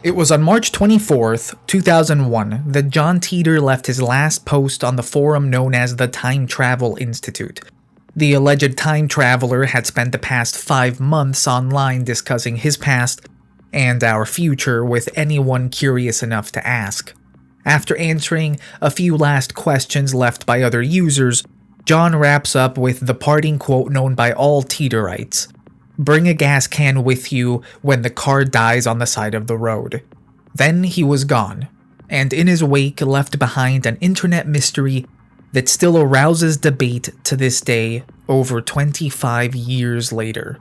It was on March 24th, 2001, that John Titor left his last post on the forum known as the Time Travel Institute. The alleged time traveler had spent the past 5 months online discussing his past and our future with anyone curious enough to ask. After answering a few last questions left by other users, John wraps up with the parting quote known by all Titorites: "Bring a gas can with you when the car dies on the side of the road." Then he was gone, and in his wake left behind an internet mystery that still arouses debate to this day, over 25 years later.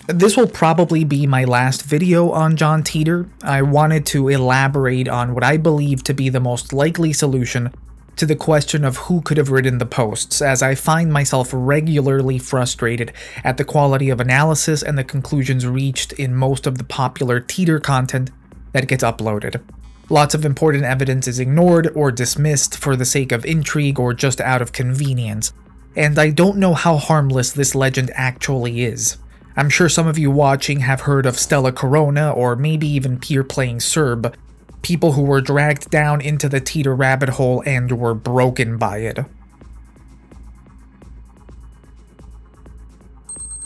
This will probably be my last video on John Titor. I wanted to elaborate on what I believe to be the most likely solution to the question of who could have written the posts, as I find myself regularly frustrated at the quality of analysis and the conclusions reached in most of the popular Titor content that gets uploaded. Lots of important evidence is ignored or dismissed for the sake of intrigue or just out of convenience, and I don't know how harmless this legend actually is. I'm sure some of you watching have heard of Stella Corona or maybe even peer-playing Serb, people who were dragged down into the Titor rabbit hole and were broken by it.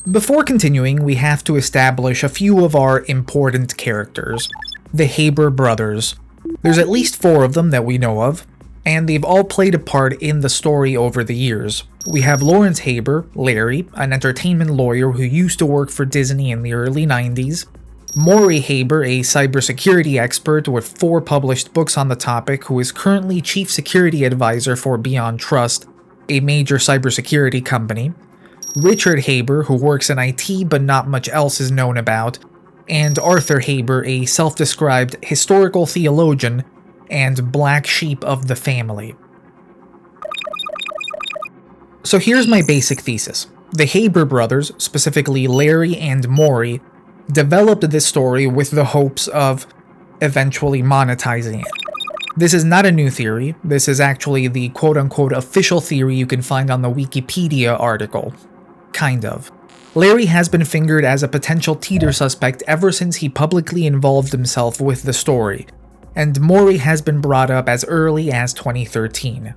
Before continuing, we have to establish a few of our important characters. The Haber brothers. There's at least 4 of them that we know of, and they've all played a part in the story over the years. We have Lawrence Haber, Larry, an entertainment lawyer who used to work for Disney in the early 90s. Morey Haber, a cybersecurity expert with 4 published books on the topic, who is currently chief security advisor for Beyond Trust, a major cybersecurity company. Richard Haber, who works in IT but not much else is known about. And Arthur Haber, a self-described historical theologian and black sheep of the family. So here's my basic thesis. The Haber brothers, specifically Larry and Morey, developed this story with the hopes of eventually monetizing it. This is not a new theory. This is actually the quote-unquote official theory you can find on the Wikipedia article. Kind of. Larry has been fingered as a potential Titor suspect ever since he publicly involved himself with the story, and Morey has been brought up as early as 2013.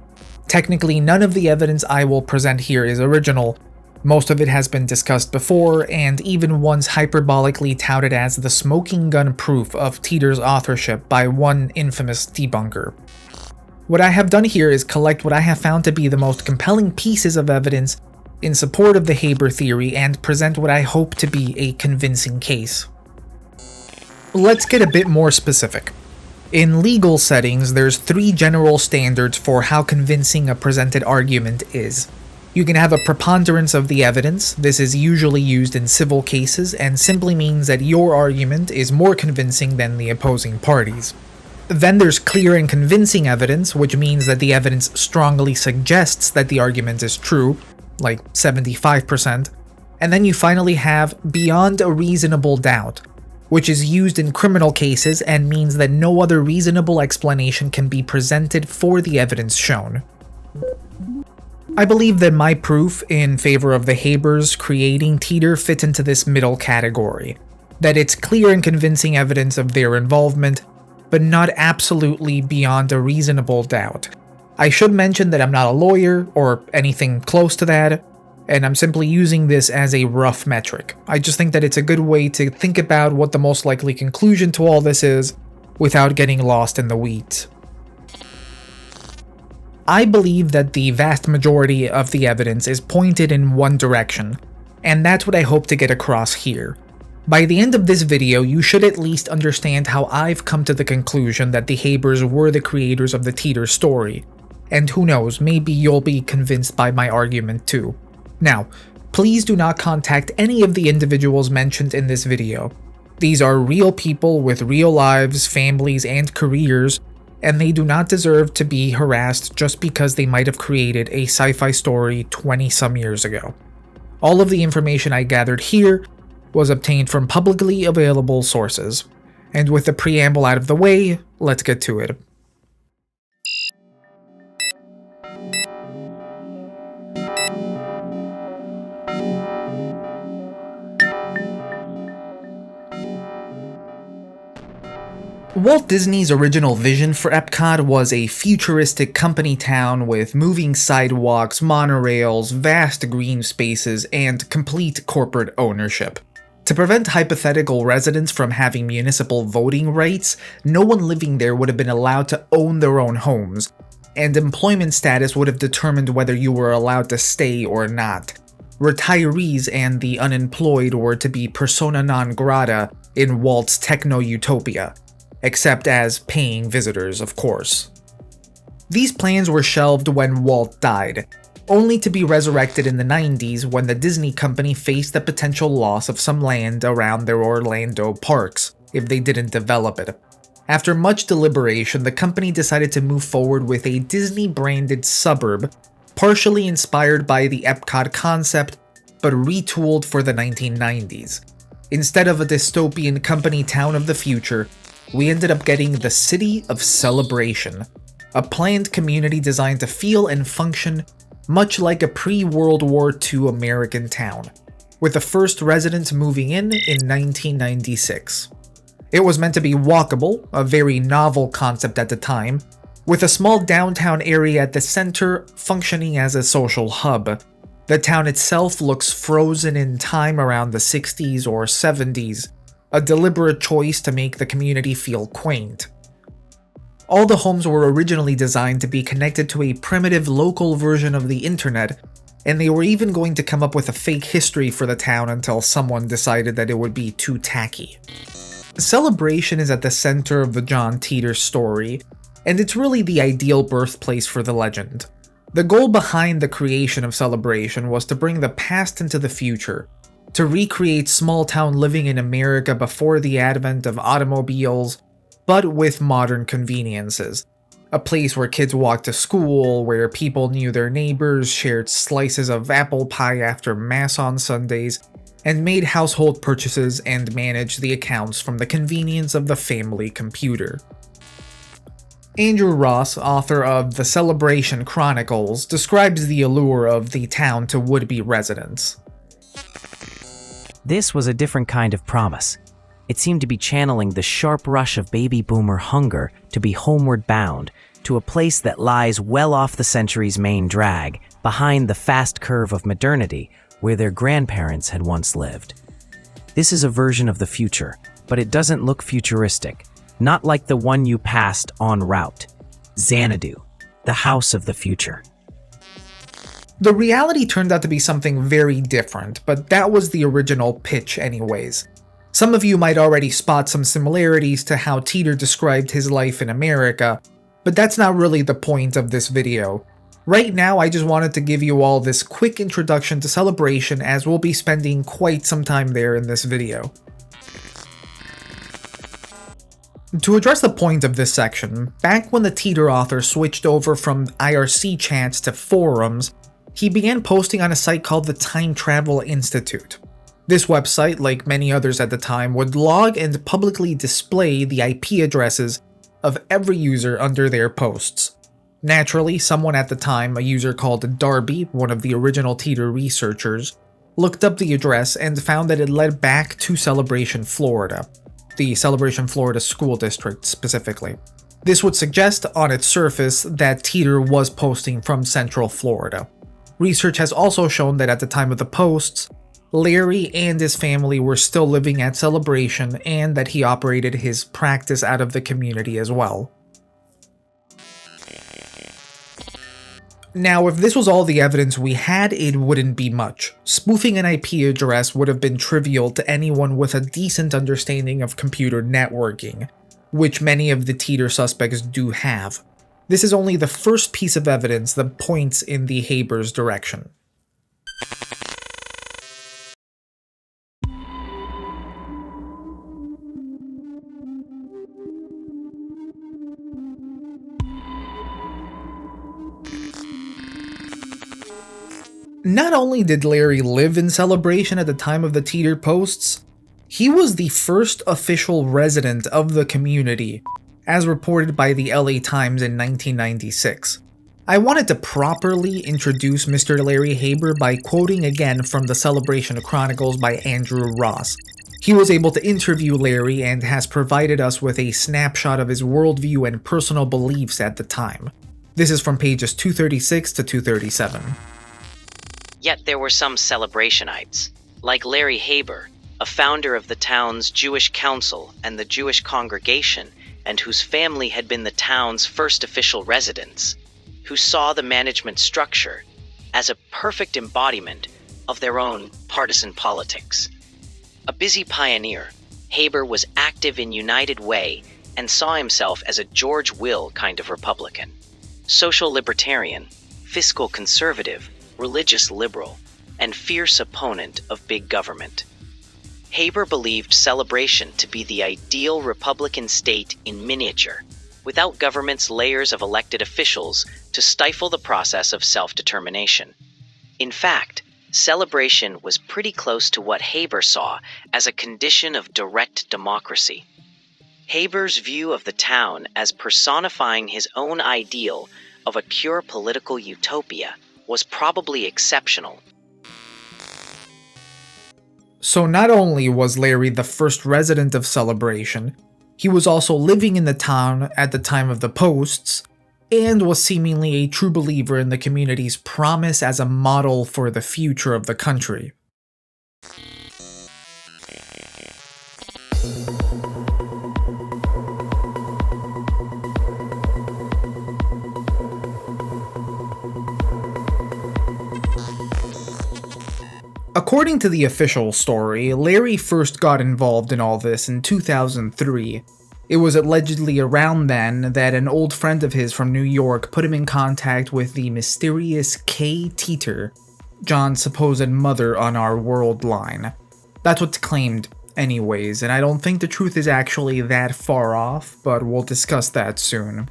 Technically, none of the evidence I will present here is original. Most of it has been discussed before, and even once hyperbolically touted as the smoking gun proof of Titor's authorship by one infamous debunker. What I have done here is collect what I have found to be the most compelling pieces of evidence in support of the Haber theory and present what I hope to be a convincing case. Let's get a bit more specific. In legal settings, there's 3 general standards for how convincing a presented argument is. You can have a preponderance of the evidence. This is usually used in civil cases and simply means that your argument is more convincing than the opposing parties. Then there's clear and convincing evidence, which means that the evidence strongly suggests that the argument is true, like 75%. And then you finally have beyond a reasonable doubt, which is used in criminal cases and means that no other reasonable explanation can be presented for the evidence shown. I believe that my proof in favor of the Habers creating Titor fit into this middle category, that it's clear and convincing evidence of their involvement, but not absolutely beyond a reasonable doubt. I should mention that I'm not a lawyer or anything close to that, and I'm simply using this as a rough metric. I just think that it's a good way to think about what the most likely conclusion to all this is without getting lost in the weeds. I believe that the vast majority of the evidence is pointed in one direction, and that's what I hope to get across here. By the end of this video, you should at least understand how I've come to the conclusion that the Habers were the creators of the Titor story, and who knows, maybe you'll be convinced by my argument too. Now, please do not contact any of the individuals mentioned in this video. These are real people with real lives, families, and careers, and they do not deserve to be harassed just because they might have created a sci-fi story 20-some years ago. All of the information I gathered here was obtained from publicly available sources. And with the preamble out of the way, let's get to it. Walt Disney's original vision for Epcot was a futuristic company town with moving sidewalks, monorails, vast green spaces, and complete corporate ownership. To prevent hypothetical residents from having municipal voting rights, no one living there would have been allowed to own their own homes, and employment status would have determined whether you were allowed to stay or not. Retirees and the unemployed were to be persona non grata in Walt's techno-utopia, except as paying visitors, of course. These plans were shelved when Walt died, only to be resurrected in the 90s when the Disney company faced the potential loss of some land around their Orlando parks if they didn't develop it. After much deliberation, the company decided to move forward with a Disney-branded suburb, partially inspired by the Epcot concept, but retooled for the 1990s. Instead of a dystopian company town of the future, we ended up getting the City of Celebration, a planned community designed to feel and function much like a pre-World War II American town, with the first residents moving in 1996. It was meant to be walkable, a very novel concept at the time, with a small downtown area at the center functioning as a social hub. The town itself looks frozen in time around the 60s or 70s, a deliberate choice to make the community feel quaint. All the homes were originally designed to be connected to a primitive local version of the internet, and they were even going to come up with a fake history for the town until someone decided that it would be too tacky. Celebration is at the center of the John Titor story, and it's really the ideal birthplace for the legend. The goal behind the creation of Celebration was to bring the past into the future, to recreate small-town living in America before the advent of automobiles, but with modern conveniences. A place where kids walked to school, where people knew their neighbors, shared slices of apple pie after Mass on Sundays, and made household purchases and managed the accounts from the convenience of the family computer. Andrew Ross, author of The Celebration Chronicles, describes the allure of the town to would-be residents. This was a different kind of promise. It seemed to be channeling the sharp rush of baby boomer hunger to be homeward bound to a place that lies well off the century's main drag, behind the fast curve of modernity where their grandparents had once lived. This is a version of the future, but it doesn't look futuristic, not like the one you passed en route. Xanadu, the house of the future. The reality turned out to be something very different, but that was the original pitch anyways. Some of you might already spot some similarities to how Titor described his life in America, but that's not really the point of this video. Right now, I just wanted to give you all this quick introduction to Celebration, as we'll be spending quite some time there in this video. To address the point of this section, back when the Titor author switched over from IRC chats to forums, he began posting on a site called the Time Travel Institute. This website, like many others at the time, would log and publicly display the IP addresses of every user under their posts. Naturally, someone at the time, a user called Darby, one of the original Titor researchers, looked up the address and found that it led back to Celebration, Florida. The Celebration, Florida school district specifically. This would suggest on its surface that Titor was posting from Central Florida. Research has also shown that at the time of the posts, Larry and his family were still living at Celebration and that he operated his practice out of the community as well. Now, if this was all the evidence we had, it wouldn't be much. Spoofing an IP address would have been trivial to anyone with a decent understanding of computer networking, which many of the Titor suspects do have. This is only the first piece of evidence that points in the Habers direction. Not only did Larry live in Celebration at the time of the Titor posts, he was the first official resident of the community, as reported by the LA Times in 1996. I wanted to properly introduce Mr. Larry Haber by quoting again from the Celebration Chronicles by Andrew Ross. He was able to interview Larry and has provided us with a snapshot of his worldview and personal beliefs at the time. This is from pages 236 to 237. Yet there were some celebrationites, like Larry Haber, a founder of the town's Jewish council and the Jewish congregation, and whose family had been the town's first official residents, who saw the management structure as a perfect embodiment of their own partisan politics. A busy pioneer, Haber was active in United Way and saw himself as a George Will kind of Republican. Social libertarian, fiscal conservative, religious liberal, and fierce opponent of big government. Haber believed celebration to be the ideal Republican state in miniature, without government's layers of elected officials to stifle the process of self-determination. In fact, celebration was pretty close to what Haber saw as a condition of direct democracy. Haber's view of the town as personifying his own ideal of a pure political utopia was probably exceptional. So not only was Larry the first resident of Celebration, he was also living in the town at the time of the posts, and was seemingly a true believer in the community's promise as a model for the future of the country. According to the official story, Larry first got involved in all this in 2003. It was allegedly around then that an old friend of his from New York put him in contact with the mysterious K. Titor, John's supposed mother on our world line. That's what's claimed anyways, and I don't think the truth is actually that far off, but we'll discuss that soon.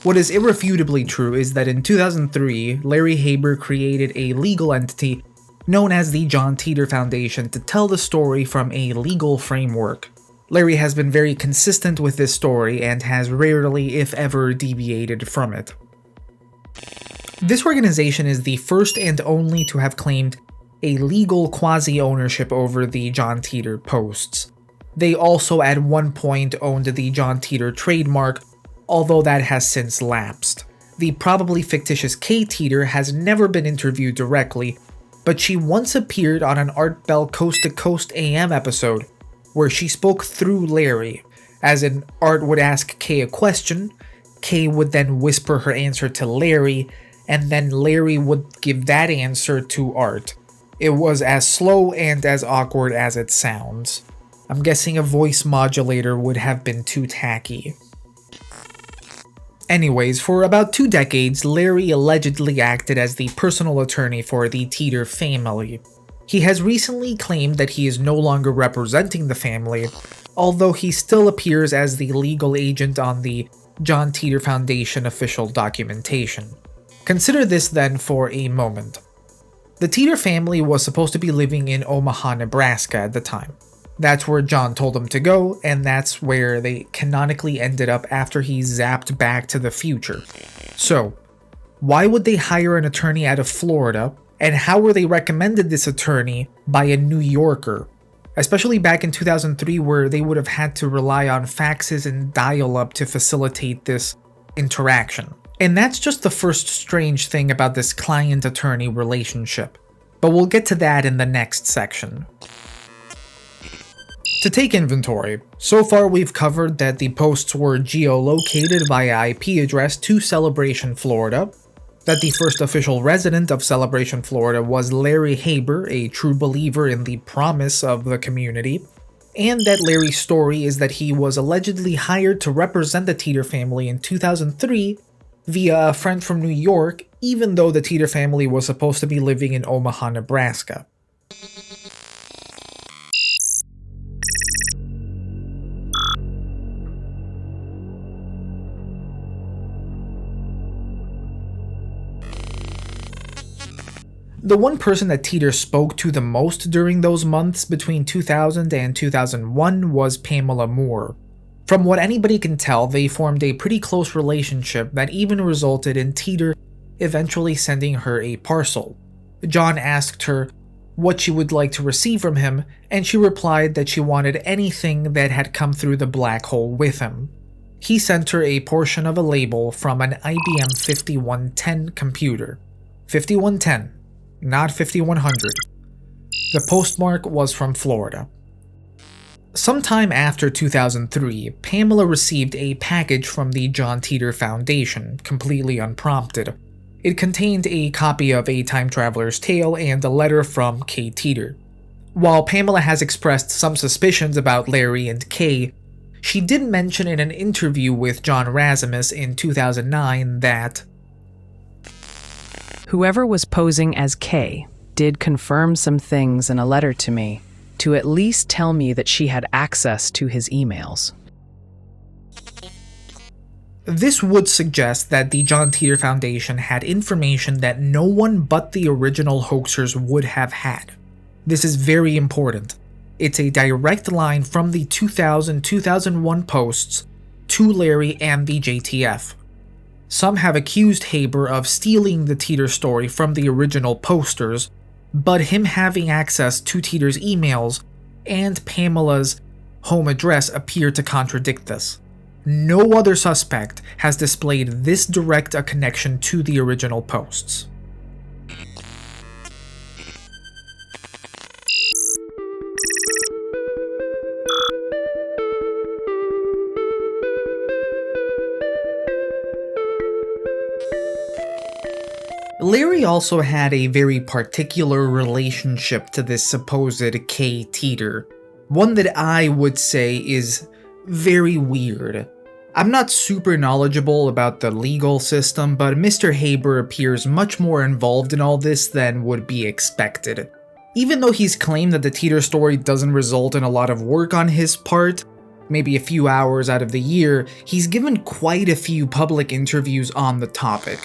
What is irrefutably true is that in 2003, Larry Haber created a legal entity known as the John Titor Foundation to tell the story from a legal framework. Larry has been very consistent with this story and has rarely, if ever, deviated from it. This organization is the first and only to have claimed a legal quasi-ownership over the John Titor posts. They also at one point owned the John Titor trademark, although that has since lapsed. The probably fictitious K. Titor has never been interviewed directly, but she once appeared on an Art Bell Coast to Coast AM episode, where she spoke through Larry, as in Art would ask Kay a question, Kay would then whisper her answer to Larry, and then Larry would give that answer to Art. It was as slow and as awkward as it sounds. I'm guessing a voice modulator would have been too tacky. Anyways, for about 2 decades, Larry allegedly acted as the personal attorney for the Titor family. He has recently claimed that he is no longer representing the family, although he still appears as the legal agent on the John Titor Foundation official documentation. Consider this then for a moment. The Titor family was supposed to be living in Omaha, Nebraska at the time. That's where John told them to go, and that's where they canonically ended up after he zapped back to the future. So, why would they hire an attorney out of Florida, and how were they recommended this attorney by a New Yorker? Especially back in 2003 where they would have had to rely on faxes and dial-up to facilitate this interaction. And that's just the first strange thing about this client-attorney relationship. But we'll get to that in the next section. To take inventory, so far we've covered that the posts were geolocated via IP address to Celebration, Florida, that the first official resident of Celebration, Florida was Larry Haber, a true believer in the promise of the community, and that Larry's story is that he was allegedly hired to represent the Titor family in 2003 via a friend from New York, even though the Titor family was supposed to be living in Omaha, Nebraska. The one person that Titor spoke to the most during those months between 2000 and 2001 was Pamela Moore. From what anybody can tell, they formed a pretty close relationship that even resulted in Titor eventually sending her a parcel. John asked her, what she would like to receive from him, and she replied that she wanted anything that had come through the black hole with him. He sent her a portion of a label from an IBM 5110 computer. 5110, not 5100. The postmark was from Florida. Sometime after 2003, Pamela received a package from the John Titor Foundation, completely unprompted. It contained a copy of A Time Traveler's Tale and a letter from Kay Titor. While Pamela has expressed some suspicions about Larry and Kay, she did mention in an interview with John Razimus in 2009 that whoever was posing as Kay did confirm some things in a letter to me to at least tell me that she had access to his emails. This would suggest that the John Titor Foundation had information that no one but the original hoaxers would have had. This is very important. It's a direct line from the 2000-2001 posts to Larry and the JTF. Some have accused Haber of stealing the Titor story from the original posters, but him having access to Titor's emails and Pamela's home address appear to contradict this. No other suspect has displayed this direct a connection to the original posts. Larry also had a very particular relationship to this supposed Kay Titor, one that I would say is very weird. I'm not super knowledgeable about the legal system, but Mr. Haber appears much more involved in all this than would be expected. Even though he's claimed that the Titor story doesn't result in a lot of work on his part, maybe a few hours out of the year, he's given quite a few public interviews on the topic.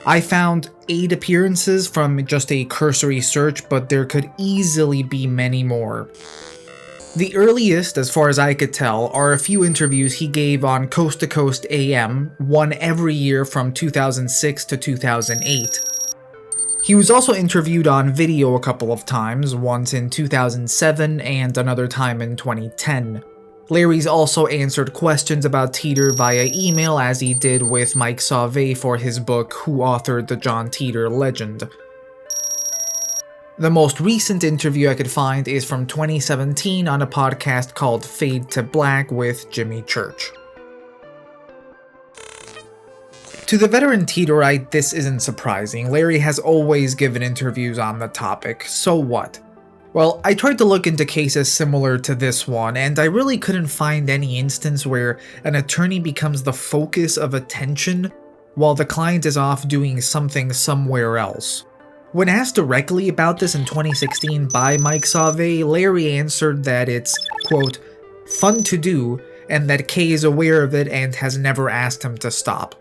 I found 8 appearances from just a cursory search, but there could easily be many more. The earliest, as far as I could tell, are a few interviews he gave on Coast to Coast AM, one every year from 2006 to 2008. He was also interviewed on video a couple of times, once in 2007 and another time in 2010. Larry's also answered questions about Titor via email, as he did with Mike Sauvé for his book Who Authored the John Titor Legend. The most recent interview I could find is from 2017 on a podcast called Fade to Black with Jimmy Church. To the veteran Titorite, this isn't surprising. Larry has always given interviews on the topic, so what? Well, I tried to look into cases similar to this one, and I really couldn't find any instance where an attorney becomes the focus of attention while the client is off doing something somewhere else. When asked directly about this in 2016 by Mike Sauvé, Larry answered that it's, quote, fun to do, and that Kay is aware of it and has never asked him to stop.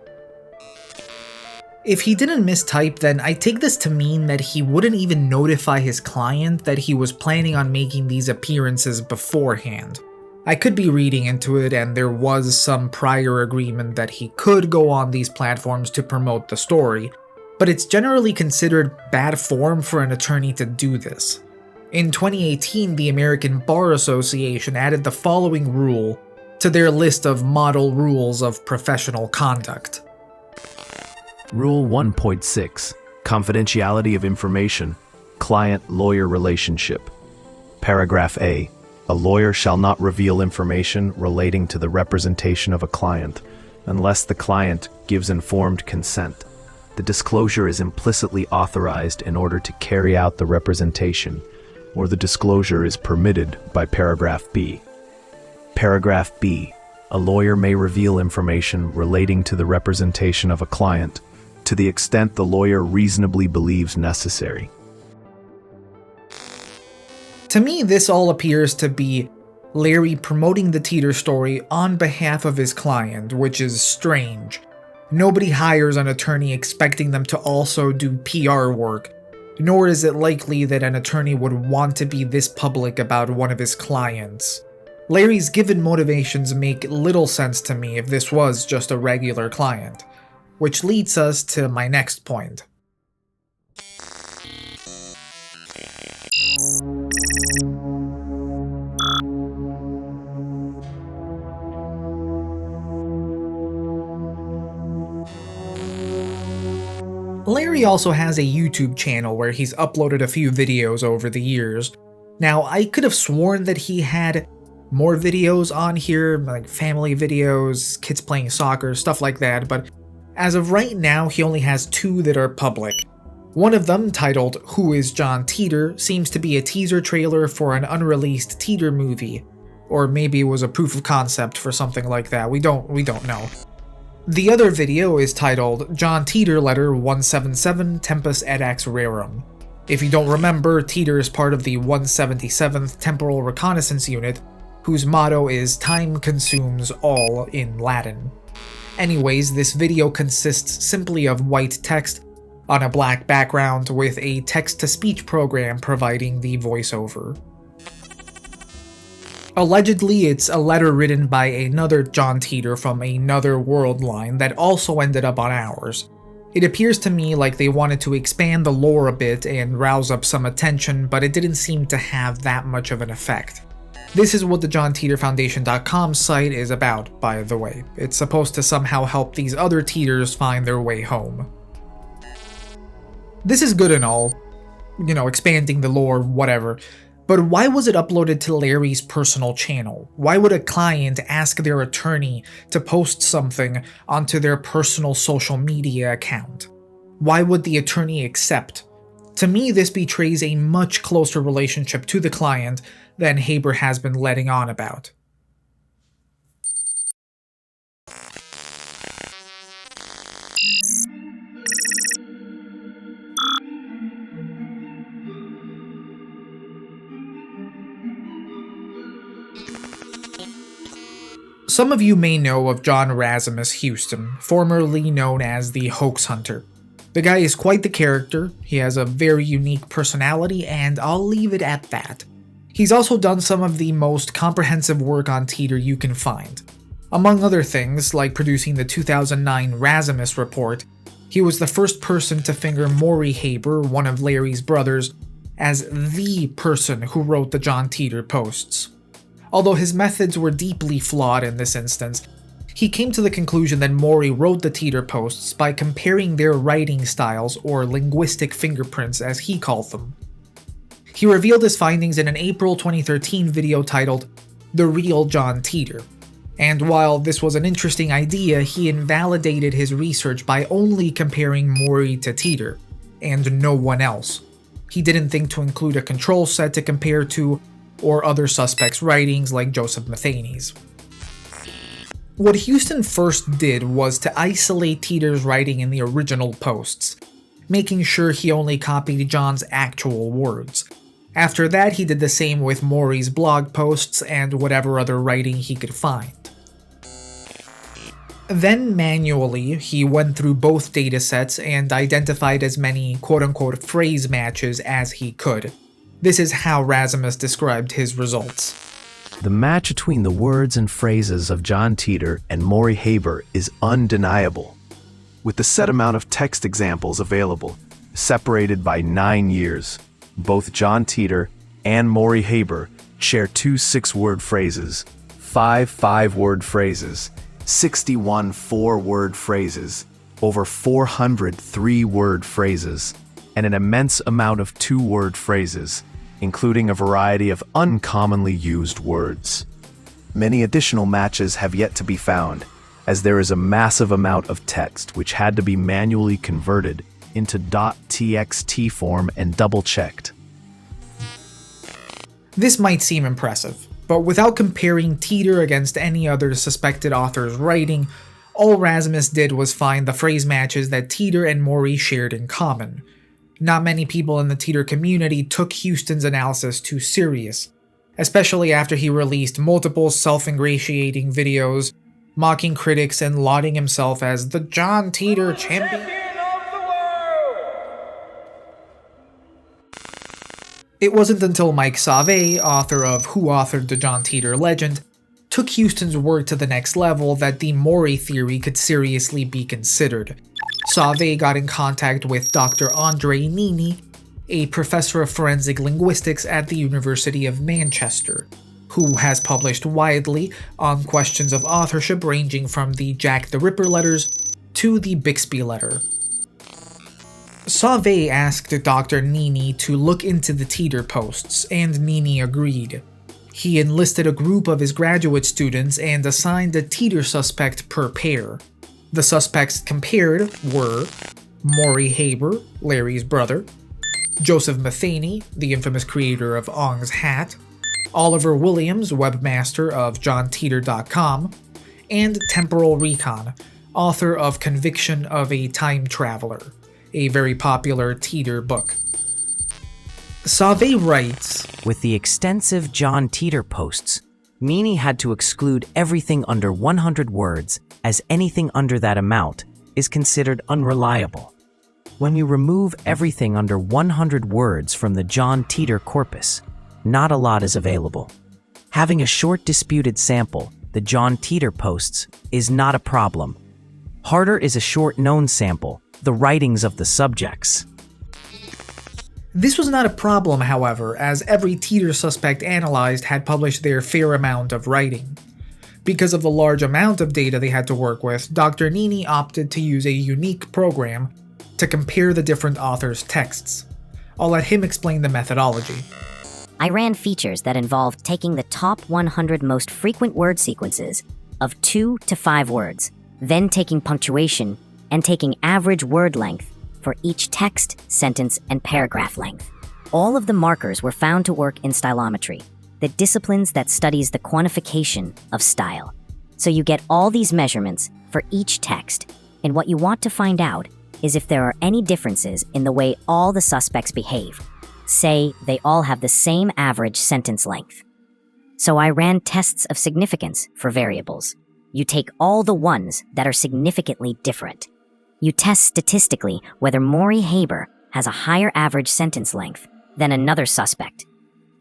If he didn't mistype, then I take this to mean that he wouldn't even notify his client that he was planning on making these appearances beforehand. I could be reading into it, and there was some prior agreement that he could go on these platforms to promote the story, but it's generally considered bad form for an attorney to do this. In 2018, the American Bar Association added the following rule to their list of model rules of professional conduct. Rule 1.6, Confidentiality of Information, Client-Lawyer Relationship. Paragraph A, a lawyer shall not reveal information relating to the representation of a client unless the client gives informed consent. The disclosure is implicitly authorized in order to carry out the representation, or the disclosure is permitted by Paragraph B. Paragraph B, a lawyer may reveal information relating to the representation of a client to the extent the lawyer reasonably believes necessary. To me, this all appears to be Larry promoting the Titor story on behalf of his client, which is strange. Nobody hires an attorney expecting them to also do PR work, nor is it likely that an attorney would want to be this public about one of his clients. Larry's given motivations make little sense to me if this was just a regular client, which leads us to my next point. Larry also has a YouTube channel where he's uploaded a few videos over the years. Now, I could have sworn that he had more videos on here, like family videos, kids playing soccer, stuff like that, but as of right now, he only has 2 that are public. One of them, titled Who is John Titor, seems to be a teaser trailer for an unreleased Titor movie, or maybe it was a proof of concept for something like that, we don't know. The other video is titled John Titor Letter 177 Tempus Edax Rerum. If you don't remember, Titor is part of the 177th Temporal Reconnaissance Unit, whose motto is Time Consumes All in Latin. Anyways, this video consists simply of white text on a black background with a text-to-speech program providing the voiceover. Allegedly, it's a letter written by another John Titor from another world line that also ended up on ours. It appears to me like they wanted to expand the lore a bit and rouse up some attention, but it didn't seem to have that much of an effect. This is what the JohnTitorFoundation.com site is about, by the way. It's supposed to somehow help these other Titors find their way home. This is good and all, expanding the lore, whatever, but why was it uploaded to Larry's personal channel? Why would a client ask their attorney to post something onto their personal social media account? Why would the attorney accept? To me, this betrays a much closer relationship to the client than Haber has been letting on about. Some of you may know of John Razimus Hughston, formerly known as the Hoax Hunter. The guy is quite the character, he has a very unique personality, and I'll leave it at that. He's also done some of the most comprehensive work on Titor you can find. Among other things, like producing the 2009 Razimus report, he was the first person to finger Morey Haber, one of Larry's brothers, as the person who wrote the John Titor posts. Although his methods were deeply flawed in this instance, he came to the conclusion that Morey wrote the Titor posts by comparing their writing styles, or linguistic fingerprints as he called them. He revealed his findings in an April 2013 video titled The Real John Titor, and while this was an interesting idea, he invalidated his research by only comparing Morey to Titor, and no one else. He didn't think to include a control set to compare to, or other suspects' writings like Joseph Mathany's. What Hughston first did was to isolate Titor's writing in the original posts, making sure he only copied John's actual words. After that, he did the same with Morey's blog posts and whatever other writing he could find. Then manually, he went through both datasets and identified as many quote-unquote phrase matches as he could. This is how Razimus described his results. The match between the words and phrases of John Titor and Morey Haber is undeniable. With the set amount of text examples available, separated by 9 years, both John Titor and Morey Haber share 2 6-word phrases, 5 5-word phrases, 61 4-word phrases, over 400 3-word phrases, and an immense amount of 2-word phrases, including a variety of uncommonly used words. Many additional matches have yet to be found, as there is a massive amount of text which had to be manually converted into .txt form and double-checked. This might seem impressive, but without comparing Titor against any other suspected author's writing, all Razimus did was find the phrase matches that Titor and Morey shared in common. Not many people in the Titor community took Hughston's analysis too serious, especially after he released multiple self-ingratiating videos, mocking critics and lauding himself as the John Titor champion. It wasn't until Mike Sauvé, author of Who Authored the John Titor Legend, took Hughston's work to the next level that the Morey theory could seriously be considered. Sauvé got in contact with Dr. Andre Nini, a professor of forensic linguistics at the University of Manchester, who has published widely on questions of authorship ranging from the Jack the Ripper letters to the Bixby letter. Sauvé asked Dr. Nini to look into the Titor posts, and Nini agreed. He enlisted a group of his graduate students and assigned a Titor suspect per pair. The suspects compared were Morey Haber, Larry's brother, Joseph Matheny, the infamous creator of Ong's Hat, Oliver Williams, webmaster of JohnTitor.com, and Temporal Recon, author of Conviction of a Time Traveler, a very popular Titor book. Sauvé writes, With the extensive John Titor posts, Nini had to exclude everything under 100 words, as anything under that amount is considered unreliable. When you remove everything under 100 words from the John Titor corpus, not a lot is available. Having a short disputed sample, the John Titor posts, is not a problem. Harder is a short known sample, the writings of the subjects. This was not a problem, however, as every Titor suspect analyzed had published their fair amount of writing. Because of the large amount of data they had to work with, Dr. Nini opted to use a unique program to compare the different authors' texts. I'll let him explain the methodology. I ran features that involved taking the top 100 most frequent word sequences of 2 to 5 words, then taking punctuation and taking average word length for each text, sentence, and paragraph length. All of the markers were found to work in stylometry, the disciplines that studies the quantification of style. So you get all these measurements for each text, and what you want to find out is if there are any differences in the way all the suspects behave. Say they all have the same average sentence length. So I ran tests of significance for variables. You take all the ones that are significantly different. You test statistically whether Morey Haber has a higher average sentence length than another suspect.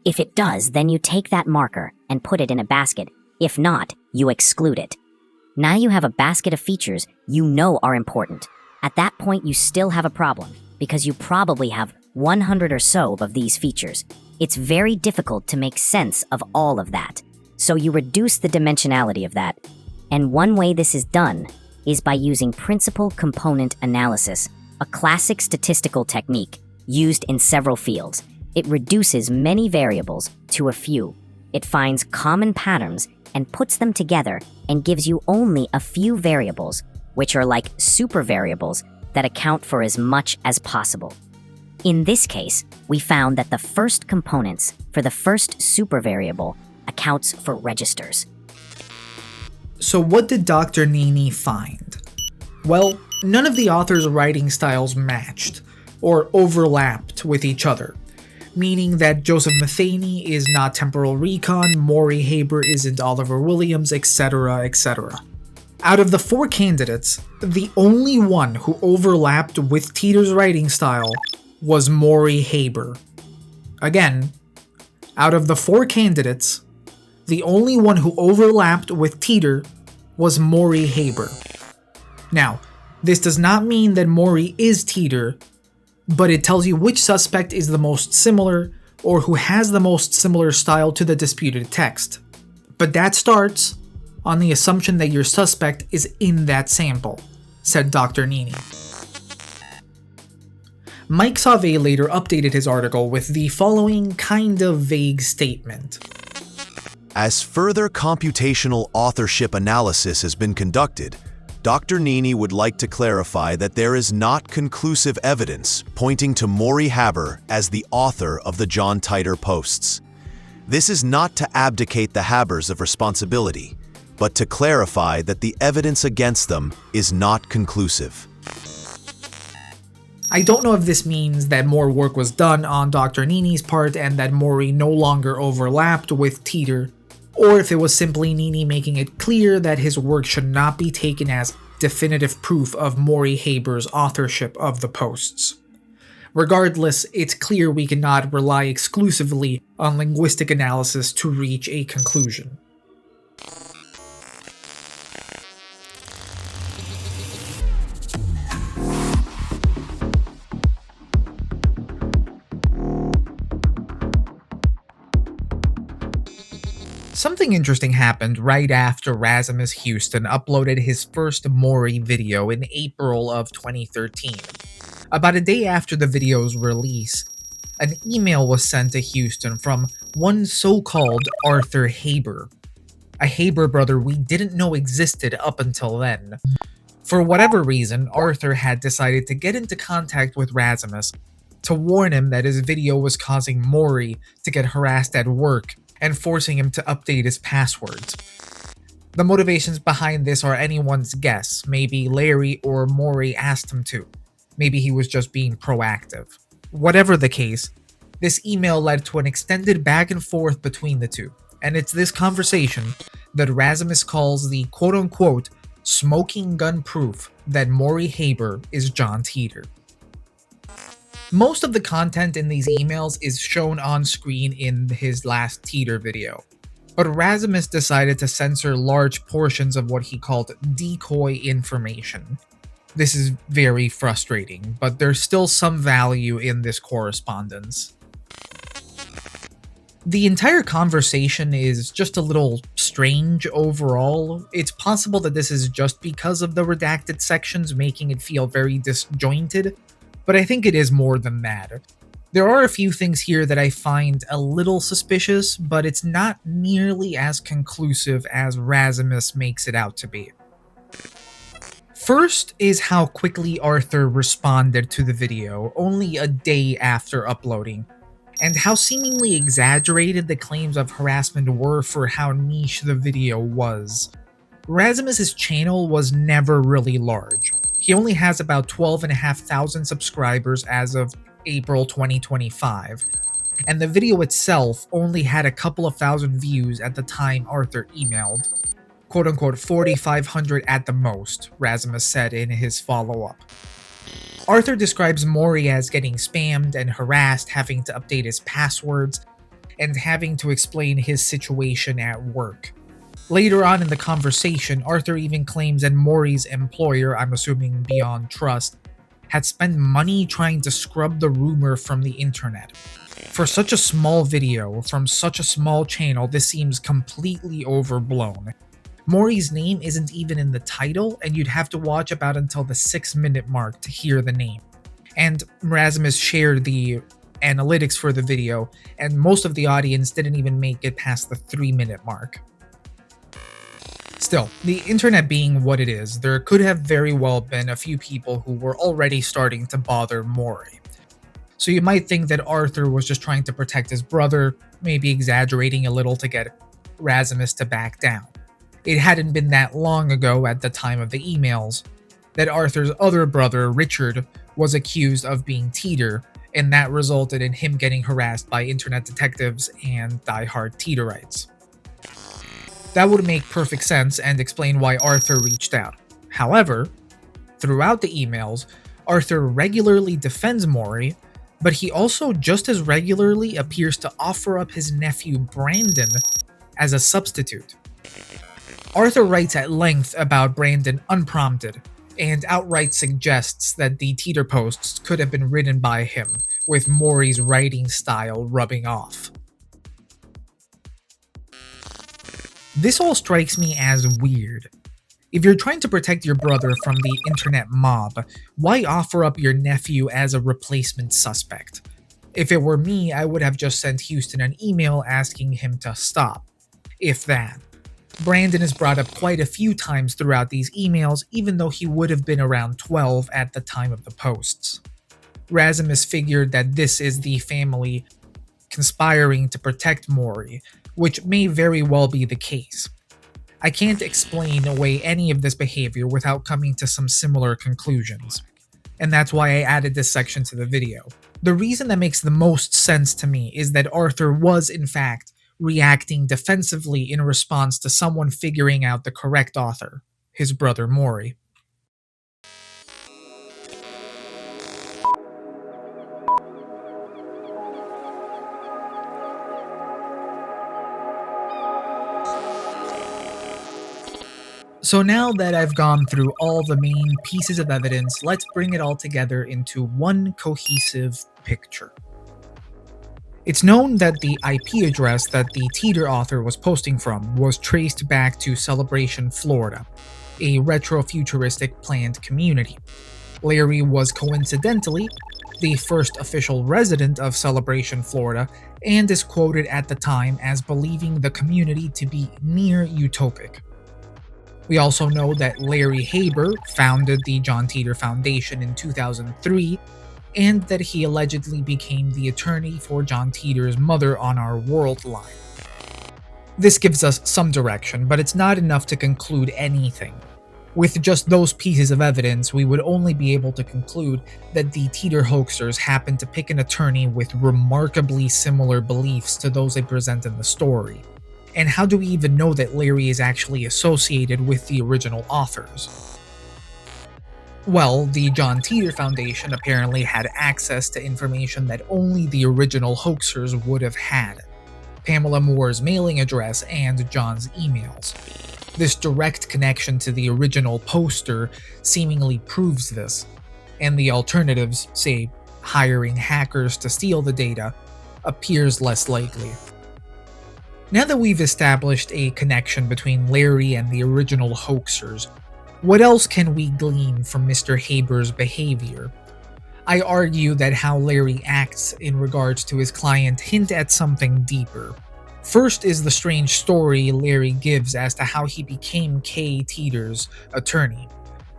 If it does, then you take that marker and put it in a basket. If not, you exclude it. Now you have a basket of features you know are important. At that point, you still have a problem, because you probably have 100 or so of these features. It's very difficult to make sense of all of that. So you reduce the dimensionality of that. And one way this is done is by using principal component analysis, a classic statistical technique used in several fields. It reduces many variables to a few. It finds common patterns and puts them together and gives you only a few variables, which are like super variables that account for as much as possible. In this case, we found that the first components for the first super variable accounts for registers. So what did Dr. Nini find? Well, none of the authors' writing styles matched, or overlapped with each other, meaning that Joseph Matheny is not Temporal Recon, Morey Haber isn't Oliver Williams, etc., etc. Out of the 4 candidates, the only one who overlapped with Titor's writing style was Morey Haber. Again, out of the 4 candidates, the only one who overlapped with Titor was Morey Haber. Now, this does not mean that Morey is Titor, but it tells you which suspect is the most similar or who has the most similar style to the disputed text. But that starts on the assumption that your suspect is in that sample, said Dr. Nini. Mike Sauvé later updated his article with the following kind of vague statement. As further computational authorship analysis has been conducted, Dr. Nini would like to clarify that there is not conclusive evidence pointing to Morey Haber as the author of the John Titor posts. This is not to abdicate the Habers of responsibility, but to clarify that the evidence against them is not conclusive. I don't know if this means that more work was done on Dr. Nini's part and that Morey no longer overlapped with Titor, or if it was simply Nini making it clear that his work should not be taken as definitive proof of Morey Haber's authorship of the posts. Regardless, it's clear we cannot rely exclusively on linguistic analysis to reach a conclusion. Something interesting happened right after Razimus Hughston uploaded his first Morey video in April of 2013. About a day after the video's release, an email was sent to Hughston from one so-called Arthur Haber, a Haber brother we didn't know existed up until then. For whatever reason, Arthur had decided to get into contact with Razimus to warn him that his video was causing Morey to get harassed at work and forcing him to update his passwords. The motivations behind this are anyone's guess. Maybe Larry or Morey asked him to. Maybe he was just being proactive. Whatever the case, this email led to an extended back and forth between the two, and it's this conversation that Razimus calls the quote-unquote smoking gun proof that Morey Haber is John Titor. Most of the content in these emails is shown on screen in his last Titor video, but Razimus decided to censor large portions of what he called decoy information. This is very frustrating, but there's still some value in this correspondence. The entire conversation is just a little strange overall. It's possible that this is just because of the redacted sections making it feel very disjointed, but I think it is more than that. There are a few things here that I find a little suspicious, but it's not nearly as conclusive as Razimus makes it out to be. First is how quickly Arthur responded to the video only a day after uploading, and how seemingly exaggerated the claims of harassment were for how niche the video was. Razimus's channel was never really large. He only has about 12,500 subscribers as of April 2025, and the video itself only had a couple of thousand views at the time Arthur emailed. Quote-unquote 4,500 at the most, Razimus said in his follow-up. Arthur describes Morey as getting spammed and harassed, having to update his passwords, and having to explain his situation at work. Later on in the conversation, Arthur even claims that Morey's employer, I'm assuming Beyond Trust, had spent money trying to scrub the rumor from the internet. For such a small video, from such a small channel, this seems completely overblown. Morey's name isn't even in the title, and you'd have to watch about until the 6-minute mark to hear the name. And Razimus shared the analytics for the video, and most of the audience didn't even make it past the 3-minute mark. Still, the internet being what it is, there could have very well been a few people who were already starting to bother Morey. So you might think that Arthur was just trying to protect his brother, maybe exaggerating a little to get Razimus to back down. It hadn't been that long ago at the time of the emails that Arthur's other brother, Richard, was accused of being Titor, and that resulted in him getting harassed by internet detectives and diehard Titorites. That would make perfect sense and explain why Arthur reached out. However, throughout the emails, Arthur regularly defends Morey, but he also just as regularly appears to offer up his nephew Brandon as a substitute. Arthur writes at length about Brandon unprompted, and outright suggests that the Titor posts could have been written by him, with Morey's writing style rubbing off. This all strikes me as weird. If you're trying to protect your brother from the internet mob, why offer up your nephew as a replacement suspect? If it were me, I would have just sent Hughston an email asking him to stop, if that. Brandon is brought up quite a few times throughout these emails, even though he would have been around 12 at the time of the posts. Razimus figured that this is the family conspiring to protect Morey, which may very well be the case. I can't explain away any of this behavior without coming to some similar conclusions, and that's why I added this section to the video. The reason that makes the most sense to me is that Arthur was, in fact, reacting defensively in response to someone figuring out the correct author, his brother Morey. So now that I've gone through all the main pieces of evidence, let's bring it all together into one cohesive picture. It's known that the IP address that the Titor author was posting from was traced back to Celebration, Florida, a retro-futuristic planned community. Larry was coincidentally the first official resident of Celebration, Florida, and is quoted at the time as believing the community to be near utopic. We also know that Larry Haber founded the John Titor Foundation in 2003, and that he allegedly became the attorney for John Titor's Mother on Our World line. This gives us some direction, but it's not enough to conclude anything. With just those pieces of evidence, we would only be able to conclude that the Titor hoaxers happened to pick an attorney with remarkably similar beliefs to those they present in the story. And how do we even know that Larry is actually associated with the original authors? Well, the John Titor Foundation apparently had access to information that only the original hoaxers would have had: Pamela Moore's mailing address and John's emails. This direct connection to the original poster seemingly proves this, and the alternatives, say hiring hackers to steal the data, appears less likely. Now that we've established a connection between Larry and the original hoaxers, what else can we glean from Mr. Haber's behavior? I argue that how Larry acts in regards to his client hint at something deeper. First is the strange story Larry gives as to how he became Kay Titor's attorney.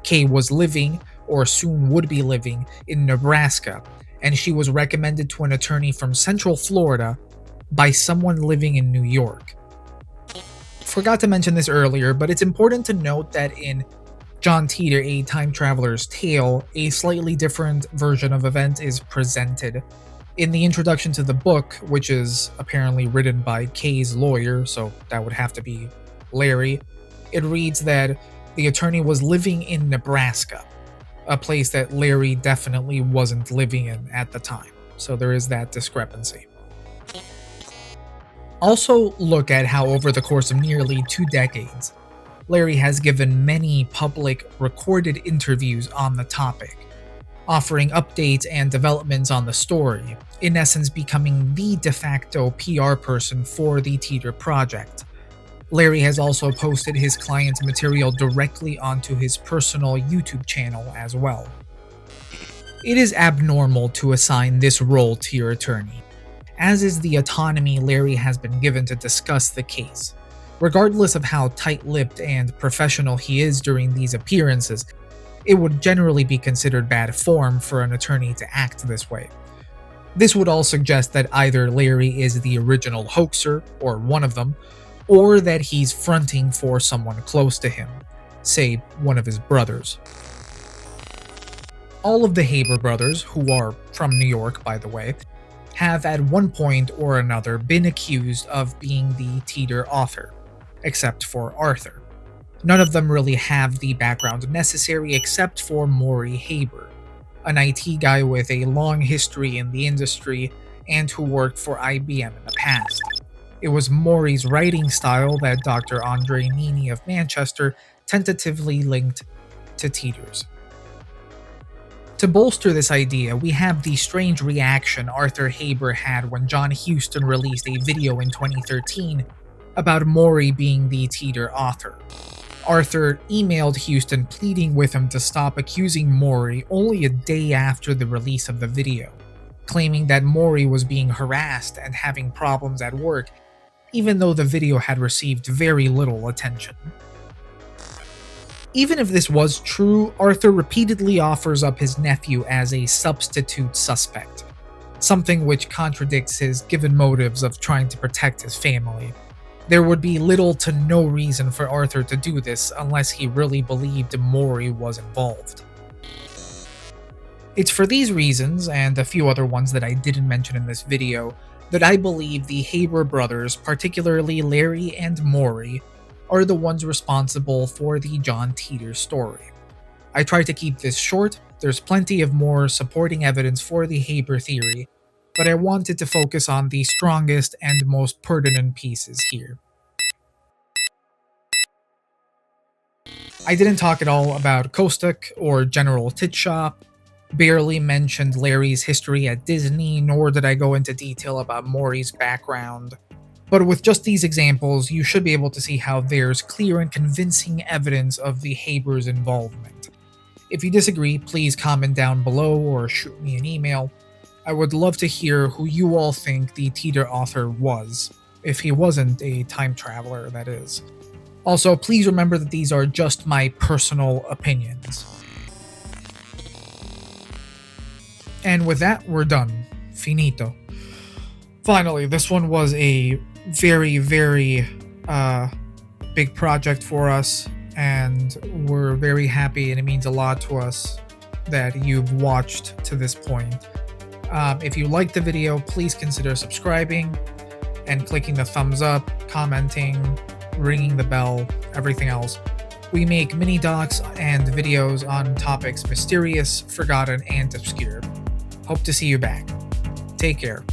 Kay was living, or soon would be living, in Nebraska, and she was recommended to an attorney from Central Florida by someone living in New York. Forgot to mention this earlier, but it's important to note that in John Titor, A Time Traveler's Tale, a slightly different version of events is presented. In the introduction to the book, which is apparently written by Kay's lawyer, so that would have to be Larry, it reads that the attorney was living in Nebraska, a place that Larry definitely wasn't living in at the time, so there is that discrepancy. Also, look at how over the course of nearly 2 decades, Larry has given many public recorded interviews on the topic, offering updates and developments on the story, in essence becoming the de facto PR person for the Titor project. Larry has also posted his client's material directly onto his personal YouTube channel as well. It is abnormal to assign this role to your attorney, as is the autonomy Larry has been given to discuss the case. Regardless of how tight-lipped and professional he is during these appearances, it would generally be considered bad form for an attorney to act this way. This would all suggest that either Larry is the original hoaxer, or one of them, or that he's fronting for someone close to him, say one of his brothers. All of the Haber brothers, who are from New York by the way, have at one point or another been accused of being the Titor author, except for Arthur. None of them really have the background necessary except for Morey Haber, an IT guy with a long history in the industry and who worked for IBM in the past. It was Morey's writing style that Dr. Andre Nini of Manchester tentatively linked to Titor's. To bolster this idea, we have the strange reaction Arthur Haber had when John Hughston released a video in 2013 about Morey being the Titor author. Arthur emailed Hughston pleading with him to stop accusing Morey only a day after the release of the video, claiming that Morey was being harassed and having problems at work, even though the video had received very little attention. Even if this was true, Arthur repeatedly offers up his nephew as a substitute suspect, something which contradicts his given motives of trying to protect his family. There would be little to no reason for Arthur to do this unless he really believed Morey was involved. It's for these reasons, and a few other ones that I didn't mention in this video, that I believe the Haber brothers, particularly Larry and Morey, are the ones responsible for the John Titor story. I tried to keep this short, there's plenty of more supporting evidence for the Haber theory, but I wanted to focus on the strongest and most pertinent pieces here. I didn't talk at all about Kostak or General Titshaw, barely mentioned Larry's history at Disney, nor did I go into detail about Morey's background. But with just these examples, you should be able to see how there's clear and convincing evidence of the Habers' involvement. If you disagree, please comment down below or shoot me an email. I would love to hear who you all think the Titor author was, if he wasn't a time traveler, that is. Also, please remember that these are just my personal opinions. And with that, we're done. Finito. Finally, this one was a very, very big project for us, and we're very happy, and it means a lot to us that you've watched to this point. If you liked the video, please consider subscribing and clicking the thumbs up, commenting, ringing the bell, everything else. We make mini docs and videos on topics mysterious, forgotten, and obscure. Hope to see you back. Take care.